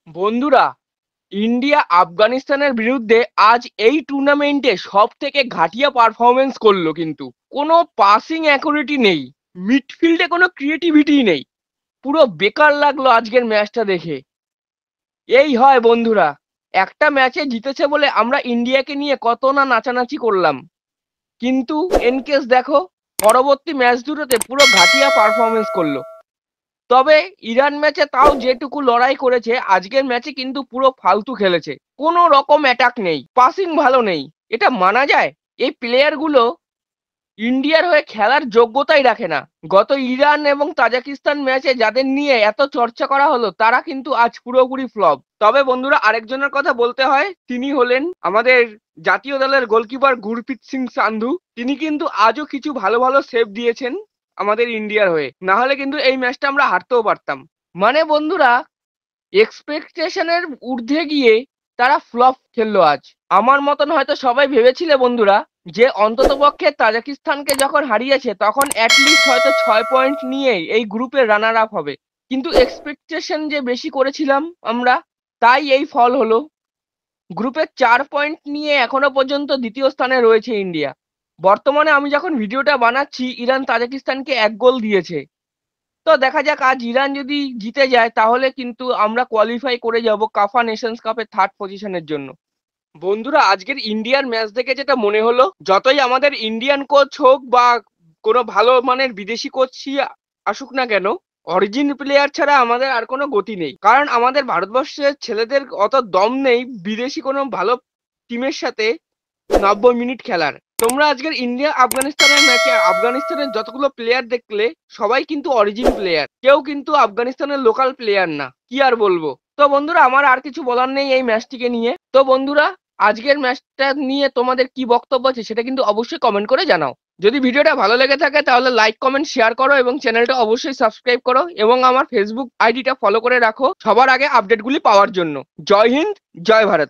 বন্ধুরা, ইন্ডিয়া আফগানিস্তানের বিরুদ্ধে আজ এই টুর্নামেন্টে সব থেকে ঘাটিয়া পারফরমেন্স করলো। কিন্তু কোনো পাসিং অ্যাকুরেটি নেই, মিডফিল্ডে কোনো ক্রিয়েটিভিটি নেই। পুরো বেকার লাগলো আজকের ম্যাচটা দেখে। এই হয় বন্ধুরা, একটা ম্যাচে জিতেছে বলে আমরা ইন্ডিয়াকে নিয়ে কত না নাচানাচি করলাম, কিন্তু এনকেস দেখো, পরবর্তী ম্যাচ দুটোতে পুরো ঘাটিয়া পারফরমেন্স করলো। তবে ইরান ম্যাচে তাও যেটুকু লড়াই করেছে, আজকের ম্যাচে কিন্তু পুরো ফালতু খেলেছে। কোনো রকম অ্যাটাক নেই, পাসিং ভালো নেই। এটা মানা যায়? এই প্লেয়ারগুলো ইন্ডিয়ার হয়ে খেলার যোগ্যতাই রাখে না। গত ইরান এবং তাজিকিস্তান ম্যাচে যাদের নিয়ে এত চর্চা করা হলো, তারা কিন্তু আজ পুরোপুরি ফ্লপ। তবে বন্ধুরা, আরেকজনের কথা বলতে হয়, তিনি হলেন আমাদের জাতীয় দলের গোলকিপার গুরপ্রীত সিং সান্ধু। তিনি কিন্তু আজও কিছু ভালো ভালো সেভ দিয়েছেন আমাদের ইন্ডিয়ার হয়ে, না হলে কিন্তু এই ম্যাচটা আমরা হারতেও পারতাম। মানে বন্ধুরা, এক্সপেকটেশনের ঊর্ধ্বে গিয়ে তারা ফ্লপ খেললো আজ। আমার মতন হয়তো সবাই ভেবেছিলে বন্ধুরা, যে অন্ততপক্ষে তাজিকিস্তানকে যখন হারিয়েছে তখন অ্যাটলিস্ট হয়তো 6 পয়েন্ট নিয়ে এই গ্রুপের রানার আপ হবে। কিন্তু এক্সপেকটেশন যে বেশি করেছিলাম আমরা, তাই এই ফল হলো। গ্রুপে 4 পয়েন্ট নিয়ে এখনো পর্যন্ত দ্বিতীয় স্থানে রয়েছে ইন্ডিয়া। বর্তমানে আমি যখন ভিডিওটা বানাচ্ছি, ইরান তাজিকিস্তানকে 1 গোল দিয়েছে। তো দেখা যাক, আজ ইরান যদি জিতে যায় তাহলে কিন্তু আমরা কোয়ালিফাই করে যাব কাফা নেশনস কাপের থার্ড পজিশনের জন্য। বন্ধুরা, আজকের ইন্ডিয়ার ম্যাচ দেখে যেটা মনে হলো, যতই আমাদের ইন্ডিয়ান কোচ হোক বা কোনো ভালো মানের বিদেশি কোচই আসুক না কেন, অরিজিন প্লেয়ার ছাড়া আমাদের আর কোনো গতি নেই। কারণ আমাদের ভারতবর্ষের ছেলেদের অত দম নেই বিদেশি কোনো ভালো টিমের সাথে 90 মিনিট খেলার। তোমরা আজকের ইন্ডিয়া আফগানিস্তানের ম্যাচে আফগানিস্তানের যতগুলো প্লেয়ার দেখলে, সবাই কিন্তু অরিজিন প্লেয়ার, কেউ কিন্তু আফগানিস্তানের লোকাল প্লেয়ার না। কি আর বলবো। তো বন্ধুরা, আমার আর কিছু বলার নেই এই ম্যাচটিকে নিয়ে। তো বন্ধুরা, আজকের ম্যাচটা নিয়ে তোমাদের কি বক্তব্য আছে সেটা কিন্তু অবশ্যই কমেন্ট করে জানাও। যদি ভিডিওটা ভালো লেগে থাকে তাহলে লাইক কমেন্ট শেয়ার করো এবং চ্যানেলটা অবশ্যই সাবস্ক্রাইব করো এবং আমার ফেসবুক আইডিটা ফলো করে রাখো সবার আগে আপডেটগুলি পাওয়ার জন্য। জয় হিন্দ, জয় ভারত।